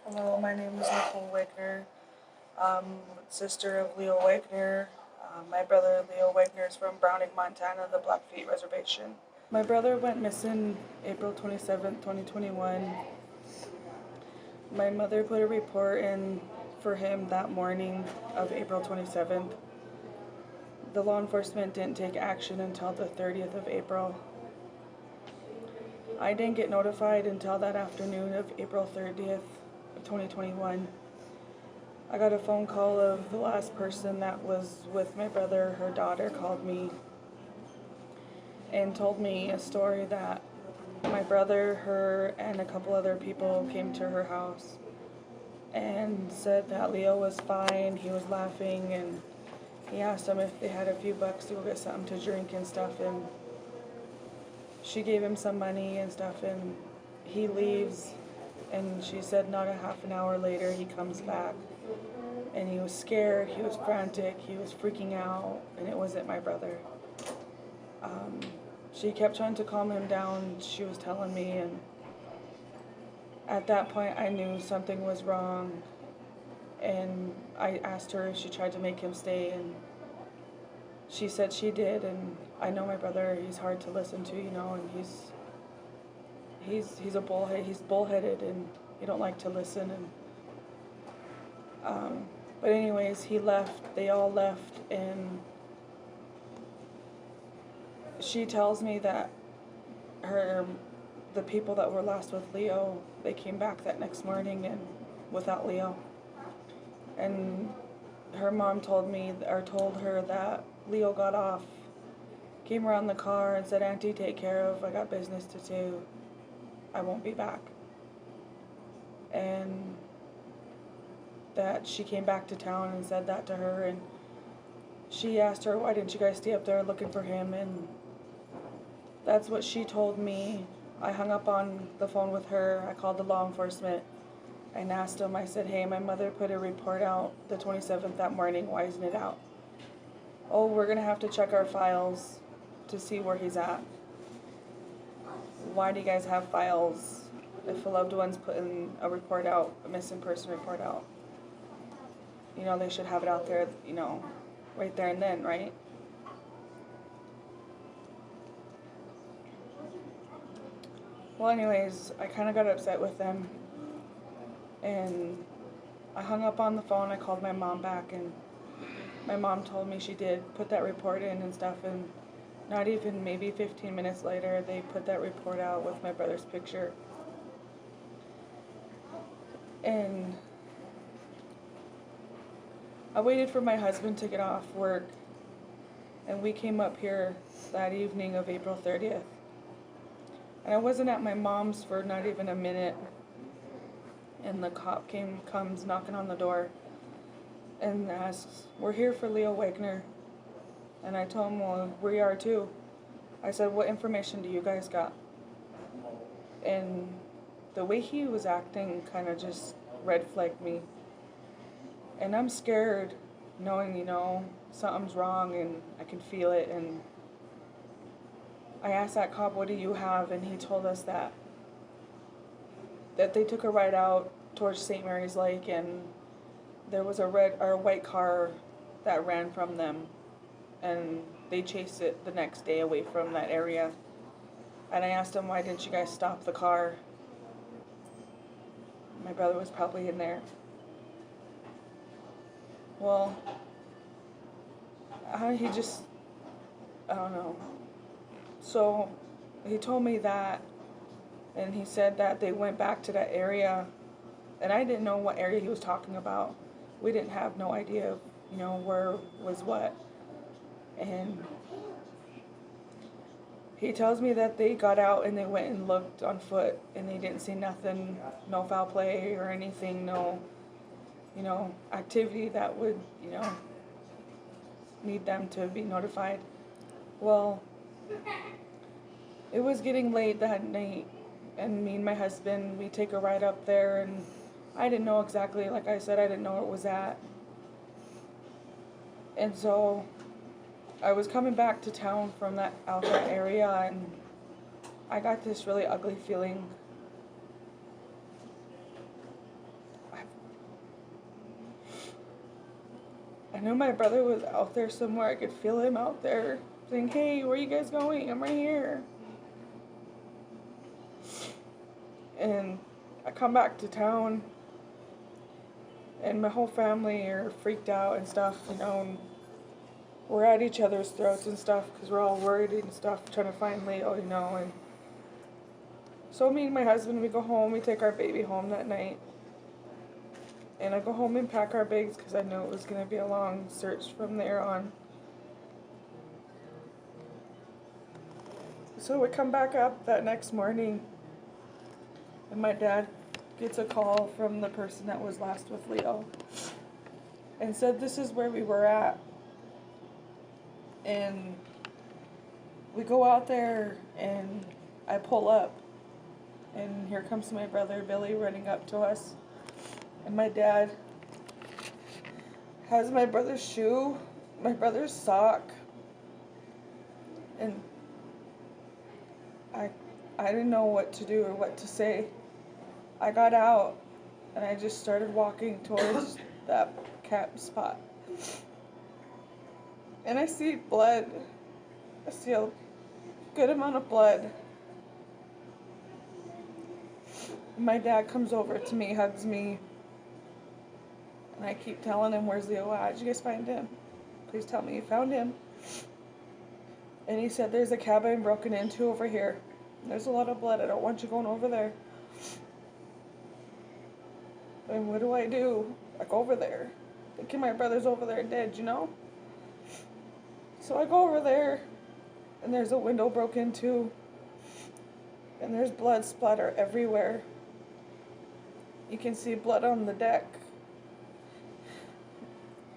Hello, my name is Nicole Wagner, sister of Leo Wagner. My brother Leo Wagner is from Browning, Montana, the Blackfeet Reservation. My brother went missing April 27th, 2021. My mother put a report in for him that morning of April 27th. The law enforcement didn't take action until the 30th of April. I didn't get notified until that afternoon of April 30th of 2021. I got a phone call of the last person that was with my brother. Her daughter called me and told me a story that my brother, her, and a couple other people came to her house and said that Leo was fine. He was laughing, and he asked them if they had a few bucks to go get something to drink and stuff, and she gave him some money and stuff, and he leaves, and she said not a half an hour later he comes back, and he was scared, he was frantic, he was freaking out, and it wasn't my brother. She kept trying to calm him down, she was telling me, and at that point I knew something was wrong, and I asked her if she tried to make him stay, and she said she did. And I know my brother, he's hard to listen to, and he's a bullhead, he's bullheaded, and he don't like to listen. And but anyways, he left, they all left, and she tells me that the people that were last with Leo, they came back that next morning and without Leo. And her mom told her that Leo got off, came around the car and said, "Auntie, take care of, I got business to do. I won't be back." And that she came back to town and said that to her, and she asked her, "Why didn't you guys stay up there looking for him?" And that's what she told me. I hung up on the phone with her. I called the law enforcement and asked them, I said, "Hey, my mother put a report out the 27th that morning. Why isn't it out?" "Oh, we're going to have to check our files to see where he's at." Why do you guys have files if a loved one's putting a report out, a missing person report out? They should have it out there, right there and then, right? Well, anyways, I kind of got upset with them, and I hung up on the phone. I called my mom back, and my mom told me she did put that report in and stuff, and not even maybe 15 minutes later, they put that report out with my brother's picture. And I waited for my husband to get off work, and we came up here that evening of April 30th. And I wasn't at my mom's for not even a minute, and the cop comes knocking on the door and asks, "We're here for Leo Wagner." And I told him, "Well, we are too." I said, "What information do you guys got?" And the way he was acting kind of just red flagged me. And I'm scared, knowing, something's wrong, and I can feel it. And I asked that cop, "What do you have?" And he told us that they took a ride out towards St. Mary's Lake, and there was a white car that ran from them, and they chased it the next day away from that area. And I asked him, "Why didn't you guys stop the car?" My brother was probably in there. Well, he just, I don't know. So he told me that, and he said that they went back to that area, and I didn't know what area he was talking about. We didn't have no idea, where was what. And he tells me that they got out and they went and looked on foot, and they didn't see nothing, no foul play or anything, no, activity that would, need them to be notified. Well, it was getting late that night, and me and my husband, we take a ride up there, and I didn't know exactly, like I said, I didn't know where it was at. And so I was coming back to town from that area, and I got this really ugly feeling knew my brother was out there somewhere. I could feel him out there saying, "Hey, where are you guys going? I'm right here." And I come back to town, and my whole family are freaked out and stuff, you know, and we're at each other's throats and stuff because we're all worried and stuff, trying to find Leo, you know. And so me and my husband, we go home, we take our baby home that night. And I go home and pack our bags because I knew it was going to be a long search from there on. So we come back up that next morning, and my dad gets a call from the person that was last with Leo and said this is where we were at. And we go out there, and I pull up, and here comes my brother Billy running up to us. And my dad has my brother's shoe, my brother's sock, and I didn't know what to do or what to say. I got out, and I just started walking towards that camp spot. And I see blood. I see a good amount of blood. My dad comes over to me, hugs me, and I keep telling him, "Where's Leo at? Did you guys find him? Please tell me you found him." And he said, "There's a cabin broken into over here. There's a lot of blood. I don't want you going over there." And what do? I go over there, thinking my brother's over there dead, you know? So I go over there, and there's a window broken into, and there's blood splatter everywhere. You can see blood on the deck.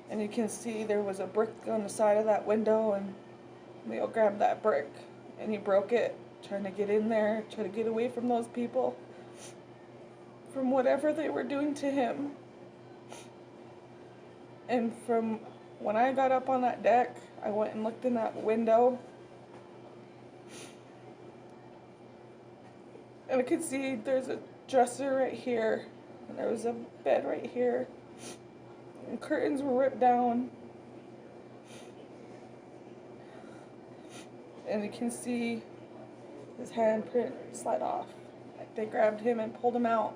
And you can see there was a brick on the side of that window, and Leo grabbed that brick, and he broke it, trying to get in there, trying to get away from those people, from whatever they were doing to him. And from when I got up on that deck, I went and looked in that window, and I could see there's a dresser right here, and there was a bed right here, and curtains were ripped down. And you can see his handprint slide off. Like they grabbed him and pulled him out.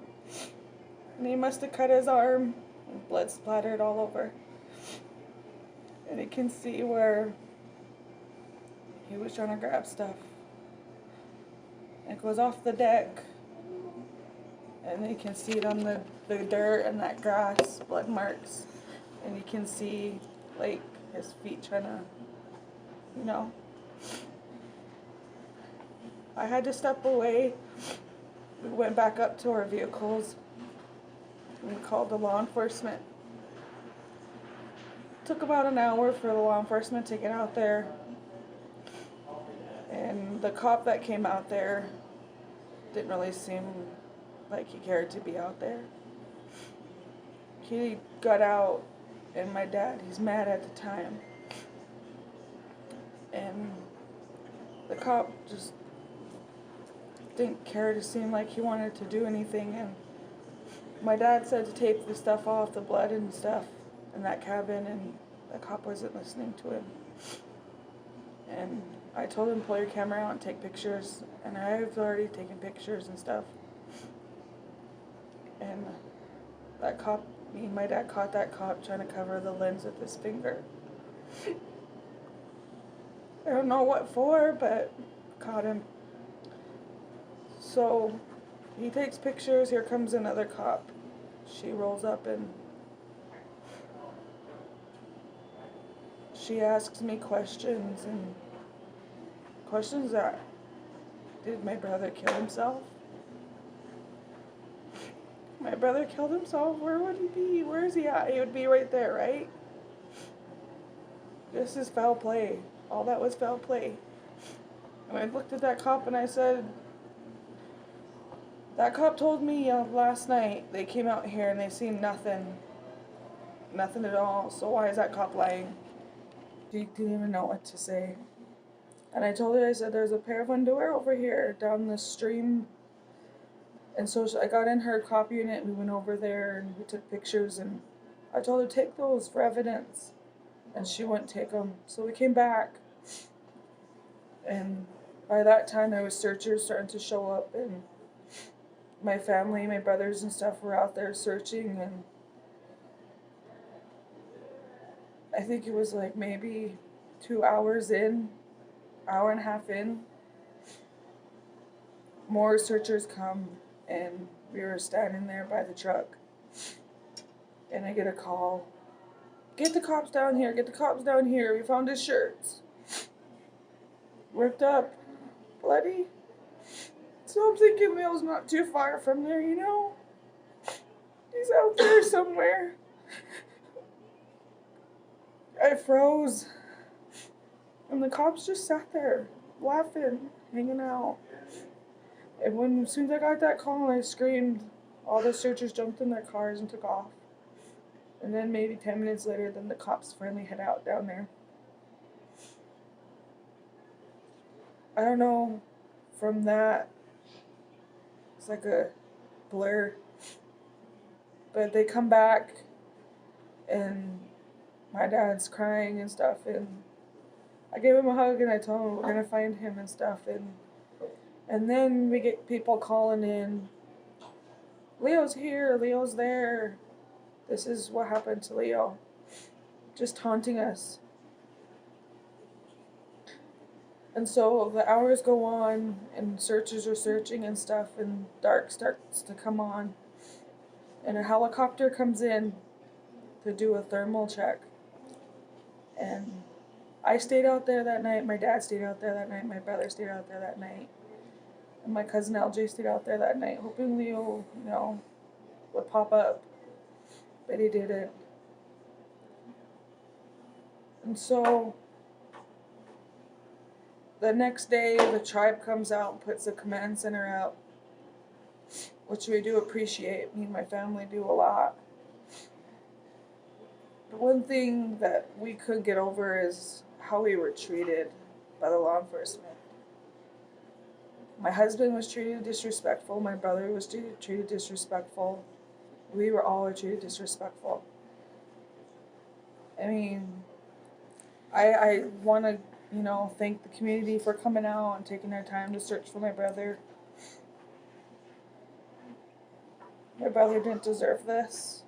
And he must have cut his arm, and blood splattered all over. And you can see where he was trying to grab stuff. It goes off the deck, and you can see it on the dirt and that grass, blood marks. And you can see, like, his feet trying to, you know. I had to step away. We went back up to our vehicles. We called the law enforcement. It took about an hour for the law enforcement to get out there. And the cop that came out there didn't really seem like he cared to be out there. He got out, and my dad, he's mad at the time. And the cop just didn't care to seem like he wanted to do anything. And my dad said to tape the stuff off, the blood and stuff, in that cabin, and the cop wasn't listening to him. And I told him, pull your camera out and take pictures, and I've already taken pictures and stuff. And that cop, me and my dad caught that cop trying to cover the lens with his finger. I don't know what for, but caught him. So he takes pictures. Here comes another cop. She rolls up, and she asks me questions, and questions that, did my brother kill himself? My brother killed himself? Where would he be? Where is he at? He would be right there, right? This is foul play. All that was foul play. And I looked at that cop and I said, that cop told me last night they came out here and they seen nothing. Nothing at all. So why is that cop lying? She didn't even know what to say. And I told her, I said, there's a pair of underwear over here down the stream. And so I got in her cop unit, we went over there and we took pictures, and I told her, take those for evidence. and she wouldn't take them. So we came back, and by that time there was searchers starting to show up, and my family, my brothers and stuff were out there searching, and I think it was like maybe 2 hours in, hour and a half in, more searchers come, and we were standing there by the truck, and I get a call, get the cops down here, get the cops down here, we found his shirts. Ripped up, bloody. So I'm thinking Leo's not too far from there, you know? He's out there somewhere. I froze. And the cops just sat there, laughing, hanging out. And as soon as I got that call and I screamed, all the searchers jumped in their cars and took off. And then maybe 10 minutes later, then the cops finally head out down there. I don't know, from that, it's like a blur. But they come back, and my dad's crying and stuff, and I gave him a hug, and I told him we're going to find him and stuff, and then we get people calling in, Leo's here, Leo's there, this is what happened to Leo, just taunting us. And so the hours go on, and searchers are searching and stuff, and dark starts to come on. And a helicopter comes in to do a thermal check. And I stayed out there that night, my dad stayed out there that night, my brother stayed out there that night. And my cousin LJ stayed out there that night, hoping Leo, would pop up. But he didn't. And so the next day, the tribe comes out and puts a command center out, which we do appreciate. Me and my family do a lot. The one thing that we couldn't get over is how we were treated by the law enforcement. My husband was treated disrespectful. My brother was treated disrespectful. We were all treated disrespectful. I mean, I want to thank the community for coming out and taking their time to search for my brother. My brother didn't deserve this.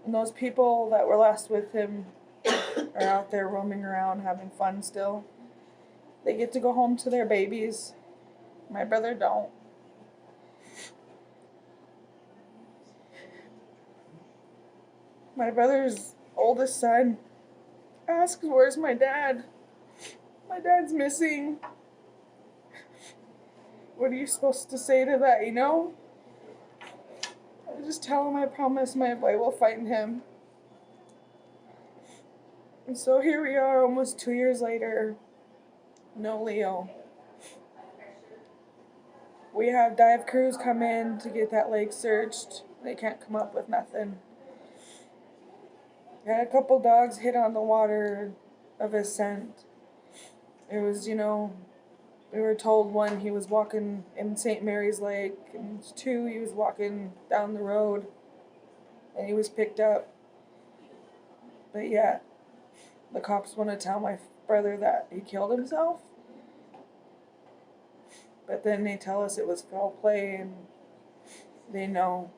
And those people that were last with him are out there roaming around having fun still. They get to go home to their babies. My brother don't. My brother's oldest son asks, where's my dad? My dad's missing. What are you supposed to say to that, I just tell him I promise my boy will find him. And so here we are almost 2 years later. No Leo. We have dive crews come in to get that lake searched. They can't come up with nothing. We had a couple dogs hit on the water of his scent. It was, we were told one, he was walking in St. Mary's Lake, and two, he was walking down the road, and he was picked up. But yeah, the cops want to tell my brother that he killed himself. But then they tell us it was foul play, and they know.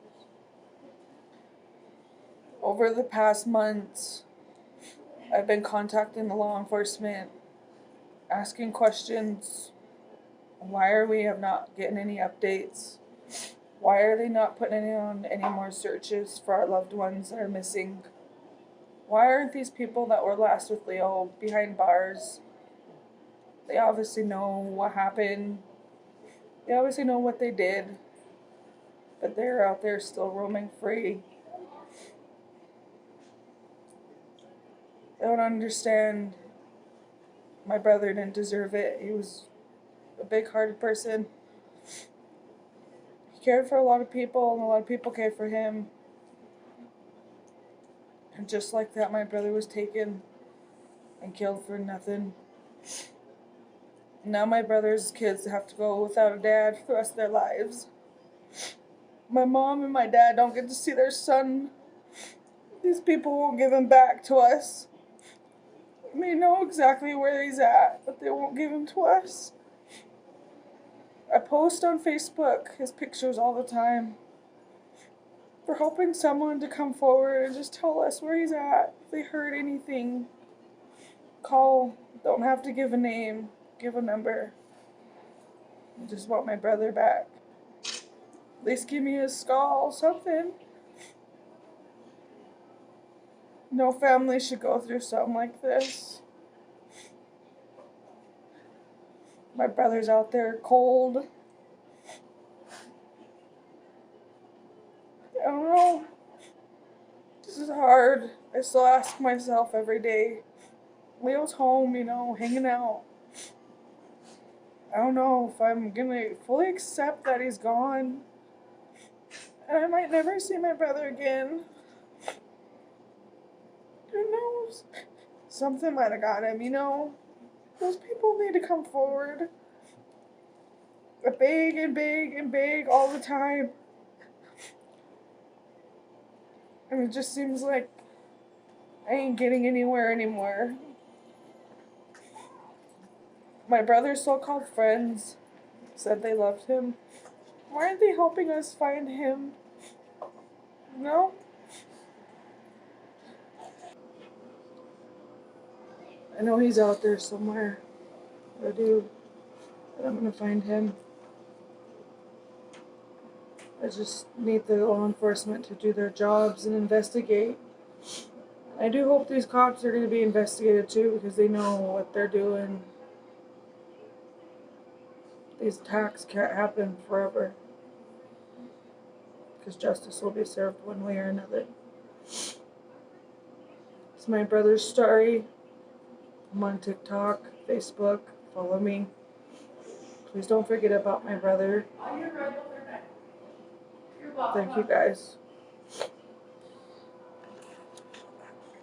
Over the past months, I've been contacting the law enforcement, asking questions. Why are we not getting any updates? Why are they not putting on any more searches for our loved ones that are missing? Why aren't these people that were last with Leo behind bars? They obviously know what happened. They obviously know what they did. But they're out there still roaming free. I don't understand. My brother didn't deserve it. He was a big-hearted person. He cared for a lot of people, and a lot of people cared for him. And just like that, my brother was taken and killed for nothing. Now my brother's kids have to go without a dad for the rest of their lives. My mom and my dad don't get to see their son. These people won't give him back to us. They know exactly where he's at, but they won't give him to us. I post on Facebook his pictures all the time. We're hoping someone to come forward and just tell us where he's at. If they heard anything, call. Don't have to give a name, give a number. I just want my brother back. At least give me his skull, something. No family should go through something like this. My brother's out there cold. I don't know. This is hard. I still ask myself every day. Leo's home, hanging out. I don't know if I'm gonna fully accept that he's gone. And I might never see my brother again. Who knows? Something might have got him, Those people need to come forward. I beg and beg and beg all the time. And it just seems like I ain't getting anywhere anymore. My brother's so-called friends said they loved him. Why aren't they helping us find him? No? I know he's out there somewhere. I do. But I'm gonna find him. I just need the law enforcement to do their jobs and investigate. I do hope these cops are going to be investigated too, because they know what they're doing. These attacks can't happen forever, because justice will be served one way or another. It's my brother's story. I'm on TikTok, Facebook. Follow me. Please don't forget about my brother. Thank you guys.